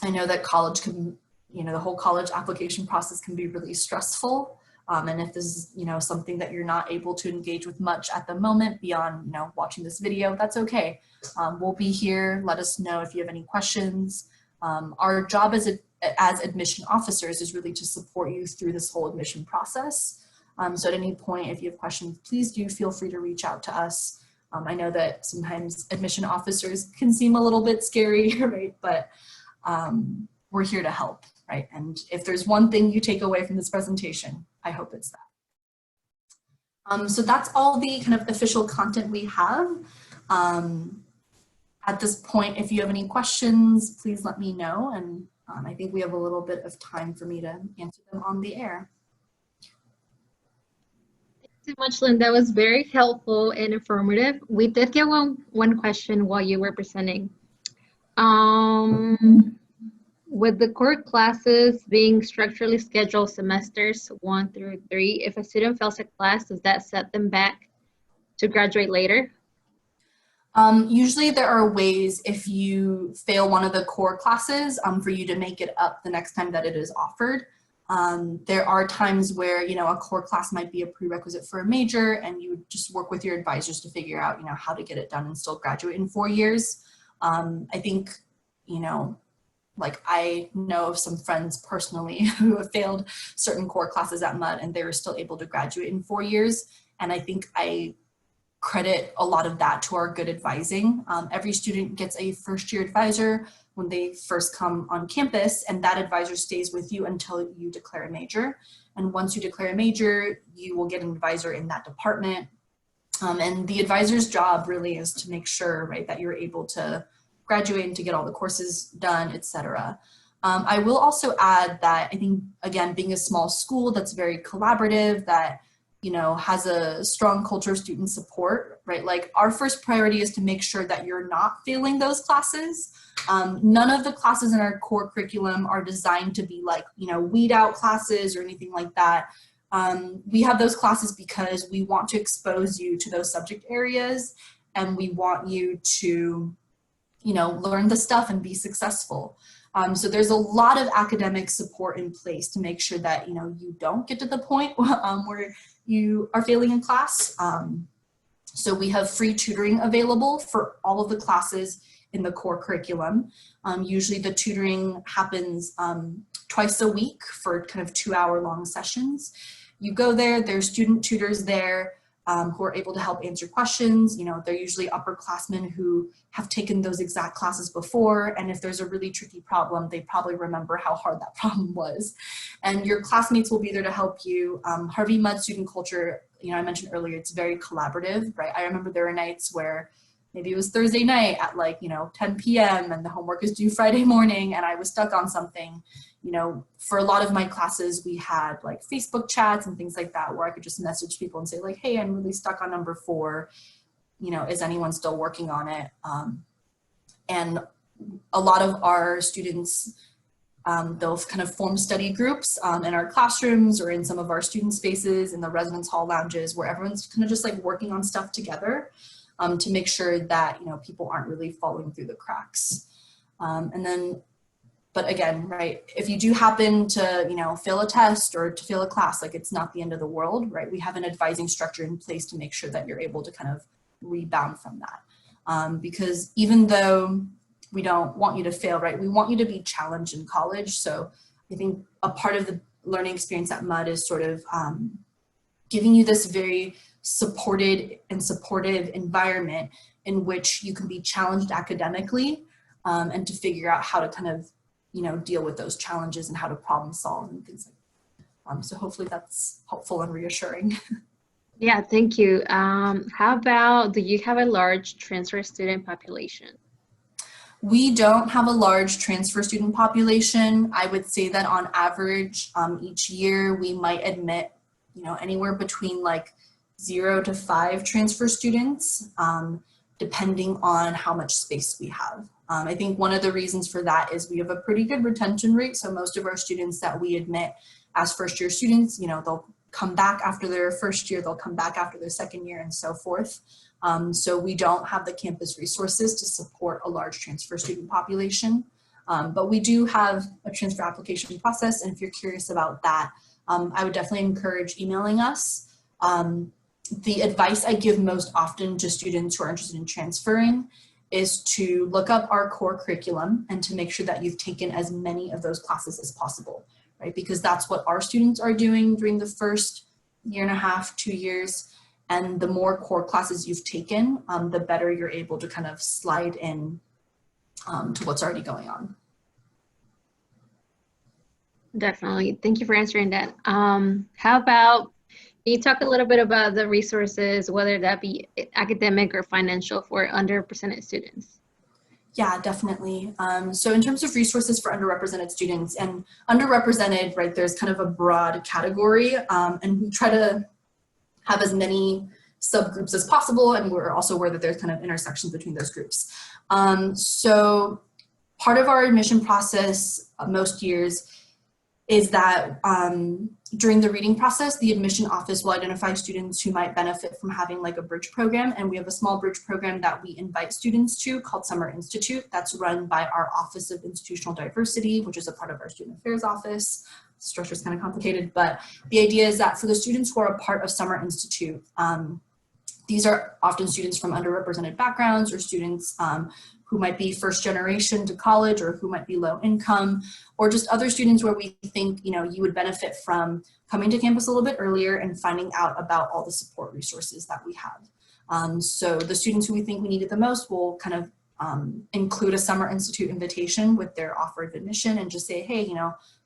I know that college can, the whole college application process can be really stressful. And if this is, something that you're not able to engage with much at the moment beyond, watching this video, that's okay. We'll be here. Let us know if you have any questions. Our job as admission officers is really to support you through this whole admission process. So at any point, if you have questions, please do feel free to reach out to us. I know that sometimes admission officers can seem a little bit scary, right? But we're here to help, right? And if there's one thing you take away from this presentation, I hope it's that. So that's all the kind of official content we have. At this point, if you have any questions, please let me know. And I think we have a little bit of time for me to answer them on the air. Thank you so much, Lynn. That was very helpful and informative. We did get one question while you were presenting. With the core classes being structurally scheduled semesters 1 through 3, if a student fails a class, does that set them back to graduate later? Usually there are ways if you fail one of the core classes for you to make it up the next time that it is offered. There are times where, a core class might be a prerequisite for a major and you would just work with your advisors to figure out, how to get it done and still graduate in 4 years. I think, Like I know of some friends personally who have failed certain core classes at MUD and they were still able to graduate in 4 years. And I think I credit a lot of that to our good advising. Every student gets a first year advisor when they first come on campus, and that advisor stays with you until you declare a major. And once you declare a major, you will get an advisor in that department. And the advisor's job really is to make sure, right, that you're able to graduate and to get all the courses done, etc. I will also add that I think, again, being a small school that's very collaborative, that, you know, has a strong culture of student support, right? Like our first priority is to make sure that you're not failing those classes. None of the classes in our core curriculum are designed to be like, you know, weed out classes or anything like that. We have those classes because we want to expose you to those subject areas and we want you to, you know, learn the stuff and be successful. So there's a lot of academic support in place to make sure that, you know, you don't get to the point where you are failing in class. So we have free tutoring available for all of the classes in the core curriculum. Usually the tutoring happens twice a week for kind of 2-hour-long sessions. You go there, there's student tutors there who are able to help answer questions. You know, they're usually upperclassmen who have taken those exact classes before, and if there's a really tricky problem, they probably remember how hard that problem was. And your classmates will be there to help you. Harvey Mudd student culture, you know, I mentioned earlier, it's very collaborative, right? I remember there were nights where maybe it was Thursday night at like, you know, 10 p.m. and the homework is due Friday morning and I was stuck on something. You know, for a lot of my classes, we had like Facebook chats and things like that where I could just message people and say like, hey, I'm really stuck on number 4. You know, is anyone still working on it? And a lot of our students, they'll kind of form study groups in our classrooms or in some of our student spaces in the residence hall lounges where everyone's kind of just like working on stuff together to make sure that, you know, people aren't really falling through the cracks. But again, right, if you do happen to, you know, fail a test or to fail a class, like it's not the end of the world, right? We have an advising structure in place to make sure that you're able to kind of rebound from that. Because even though we don't want you to fail, right, we want you to be challenged in college. So I think a part of the learning experience at MUD is sort of giving you this very supported and supportive environment in which you can be challenged academically and to figure out how to kind of, you know, deal with those challenges and how to problem solve and things like that. So hopefully that's helpful and reassuring. Yeah, thank you. How about, do you have a large transfer student population? We don't have a large transfer student population. I would say that on average, each year we might admit, you know, anywhere between like 0 to 5 transfer students, depending on how much space we have. I think one of the reasons for that is we have a pretty good retention rate. So most of our students that we admit as first year students, you know, they'll come back after their first year, they'll come back after their second year and so forth. So we don't have the campus resources to support a large transfer student population. But we do have a transfer application process. And if you're curious about that, I would definitely encourage emailing us. The advice I give most often to students who are interested in transferring is to look up our core curriculum and to make sure that you've taken as many of those classes as possible, right? Because that's what our students are doing during the first 1.5 to 2 years. And the more core classes you've taken, the better you're able to kind of slide in to what's already going on. Definitely. Thank you for answering that. How about, can you talk a little bit about the resources, whether that be academic or financial, for underrepresented students? Yeah, definitely. So in terms of resources for underrepresented students, and underrepresented, right, there's kind of a broad category, and we try to have as many subgroups as possible, and we're also aware that there's kind of intersections between those groups. So part of our admission process most years is that during the reading process, the admission office will identify students who might benefit from having like a bridge program. And we have a small bridge program that we invite students to called Summer Institute, that's run by our Office of Institutional Diversity, which is a part of our Student Affairs office. The structure is kind of complicated, but the idea is that for the students who are a part of Summer Institute, the These are often students from underrepresented backgrounds or students who might be first generation to college or who might be low income, or just other students where we think, you would benefit from coming to campus a little bit earlier and finding out about all the support resources that we have. So the students who we think we needed the most will kind of include a Summer Institute invitation with their offer of admission and just say, hey,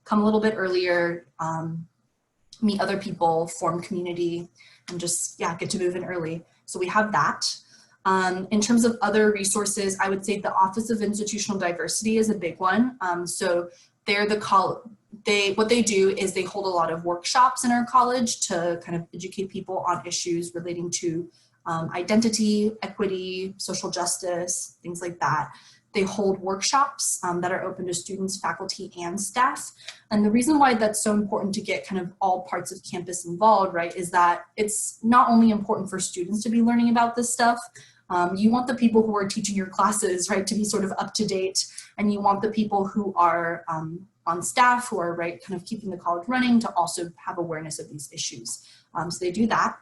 come a little bit earlier, meet other people, form community, and just, get to move in early. So we have that. In terms of other resources, I would say the Office of Institutional Diversity is a big one. So they're what they do is they hold a lot of workshops in our college to kind of educate people on issues relating to identity, equity, social justice, things like that. They hold workshops that are open to students, faculty, and staff. And the reason why that's so important to get kind of all parts of campus involved, right, is that it's not only important for students to be learning about this stuff. You want the people who are teaching your classes, right, to be sort of up to date, and you want the people who are on staff, who are, right, kind of keeping the college running, to also have awareness of these issues. So they do that.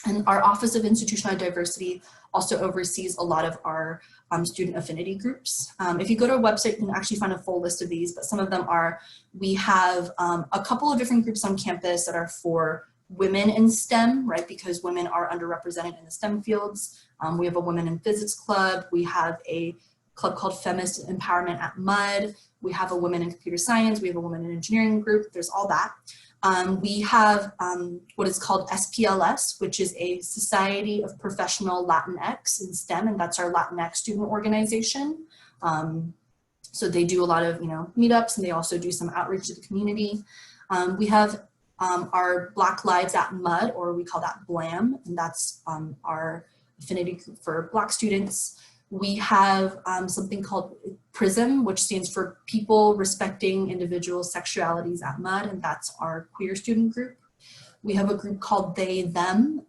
And our Office of Institutional Diversity also oversees a lot of our student affinity groups. If you go to our website, you can actually find a full list of these, but some of them are, we have a couple of different groups on campus that are for women in STEM, right, because women are underrepresented in the STEM fields. We have a Women in Physics Club. We have a club called Feminist Empowerment at MUD. We have a Women in Computer Science. We have a Women in Engineering group. There's all that. We have what is called SPLS, which is a Society of Professional Latinx in STEM, and that's our Latinx student organization. So they do a lot of, meetups, and they also do some outreach to the community. We have our Black Lives at MUD, or we call that BLAM, and that's our affinity group for Black students. We have something called PRISM, which stands for People Respecting Individual Sexualities at MUD, and that's our queer student group. We have a group called They, Them,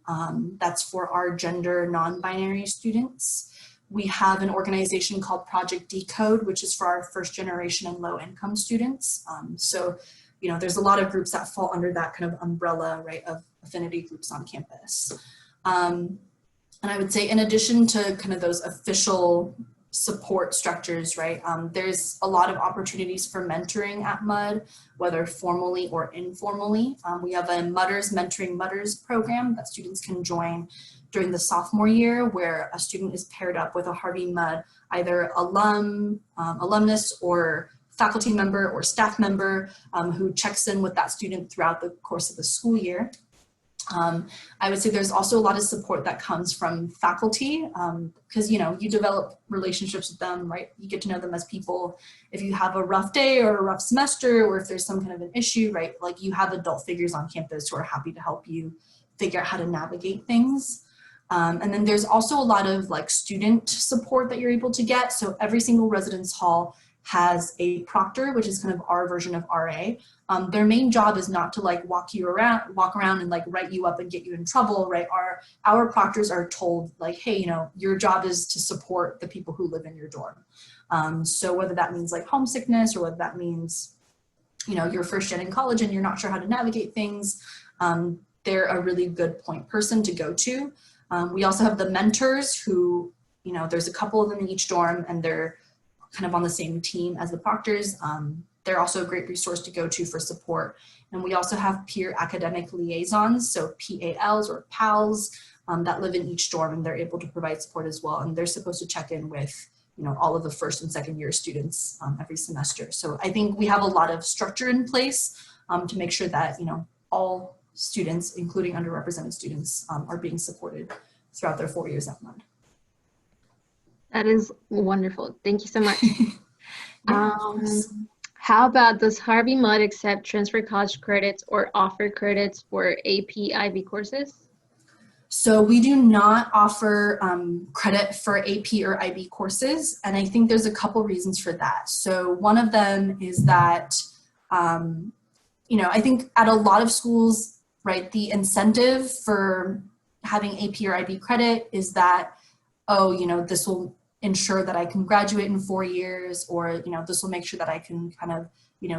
that's for our gender non-binary students. We have an organization called Project Decode, which is for our first generation and low income students. So, there's a lot of groups that fall under that kind of umbrella, right, of affinity groups on campus. And I would say, in addition to kind of those official support structures, right, there's a lot of opportunities for mentoring at MUD, whether formally or informally. We have a MUDers Mentoring MUDers program that students can join during the sophomore year, where a student is paired up with a Harvey MUD, either alumnus or faculty member or staff member who checks in with that student throughout the course of the school year. I would say there's also a lot of support that comes from faculty because, you develop relationships with them, right? You get to know them as people. If you have a rough day or a rough semester, or if there's some kind of an issue, right? Like, you have adult figures on campus who are happy to help you figure out how to navigate things. And then there's also a lot of student support that you're able to get. So every single residence hall has a proctor, which is kind of our version of RA. Their main job is not to walk around and write you up and get you in trouble, right? Our proctors are told hey, your job is to support the people who live in your dorm. So whether that means homesickness, or whether that means, you're first gen in college and you're not sure how to navigate things, they're a really good point person to go to. We also have the mentors who, there's a couple of them in each dorm, and they're kind of on the same team as the proctors. They're also a great resource to go to for support. And we also have peer academic liaisons, so PALs or PALs, that live in each dorm, and they're able to provide support as well. And they're supposed to check in with, all of the first and second year students every semester. So I think we have a lot of structure in place to make sure that, all students, including underrepresented students, are being supported throughout their 4 years at MUD. That is wonderful. Thank you so much. Yeah, how about, does Harvey MUD accept transfer college credits or offer credits for AP IB courses? So we do not offer credit for AP or IB courses, and I think there's a couple reasons for that. So one of them is that, I think at a lot of schools, right, the incentive for having AP or IB credit is that, this will ensure that I can graduate in 4 years, or, this will make sure that I can kind of,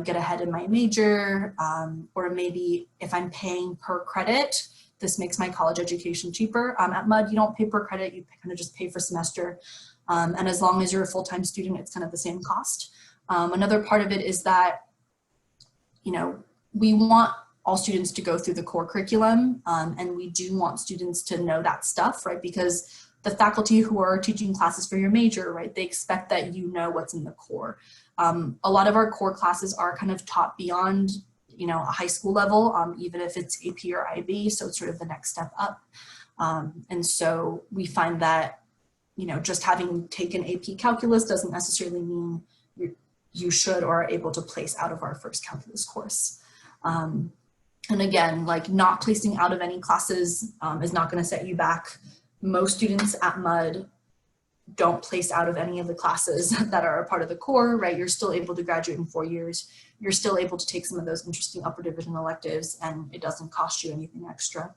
get ahead in my major, or maybe if I'm paying per credit, this makes my college education cheaper. At MUD, you don't pay per credit, you kind of just pay for semester. And as long as you're a full-time student, it's kind of the same cost. Another part of it is that, you know, we want all students to go through the core curriculum, and we do want students to know that stuff, right? Because the faculty who are teaching classes for your major, right, they expect that you know what's in the core. A lot of our core classes are kind of taught beyond, you know, a high school level, even if it's AP or IB, so it's sort of the next step up. And so we find that, you know, just having taken AP calculus doesn't necessarily mean you should or are able to place out of our first calculus course. And again, like not placing out of any classes is not going to set you back. Most students at MUD don't place out of any of the classes that are a part of the core, right? You're still able to graduate in 4 years. You're still able to take some of those interesting upper division electives, and it doesn't cost you anything extra.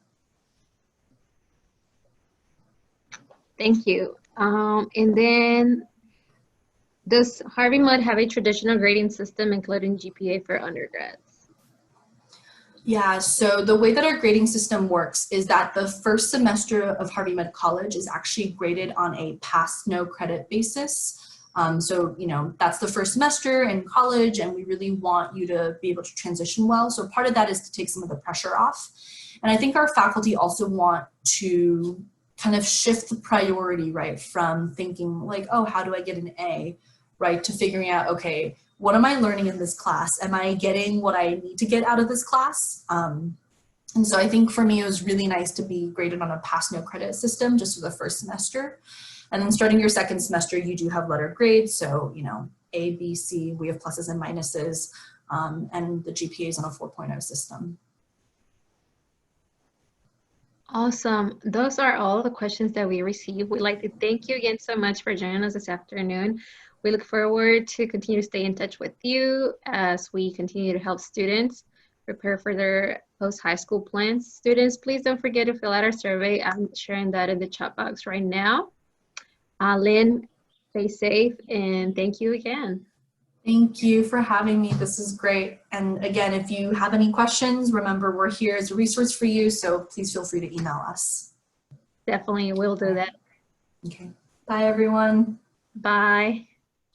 Thank you. And then, does Harvey Mudd have a traditional grading system, including GPA for undergrads? Yeah, so the way that our grading system works is that the first semester of Harvey Mudd College is actually graded on a pass no credit basis. So, you know, that's the first semester in college, and we really want you to be able to transition well. So part of that is to take some of the pressure off. And I think our faculty also want to kind of shift the priority, right, from thinking like, oh, how do I get an A, right, to figuring out, okay, what am I learning in this class? Am I getting what I need to get out of this class? And so I think for me, it was really nice to be graded on a pass no credit system just for the first semester. And then starting your second semester, you do have letter grades. So, you know, A, B, C, we have pluses and minuses, and the GPA is on a 4.0 system. Awesome. Those are all the questions that we received. We'd like to thank you again so much for joining us this afternoon. We look forward to continue to stay in touch with you as we continue to help students prepare for their post-high school plans. Students, please don't forget to fill out our survey. I'm sharing that in the chat box right now. Lynn, stay safe, and thank you again. Thank you for having me. This is great. And again, if you have any questions, remember we're here as a resource for you, so please feel free to email us. Definitely will do that. Okay. Bye, everyone. Bye.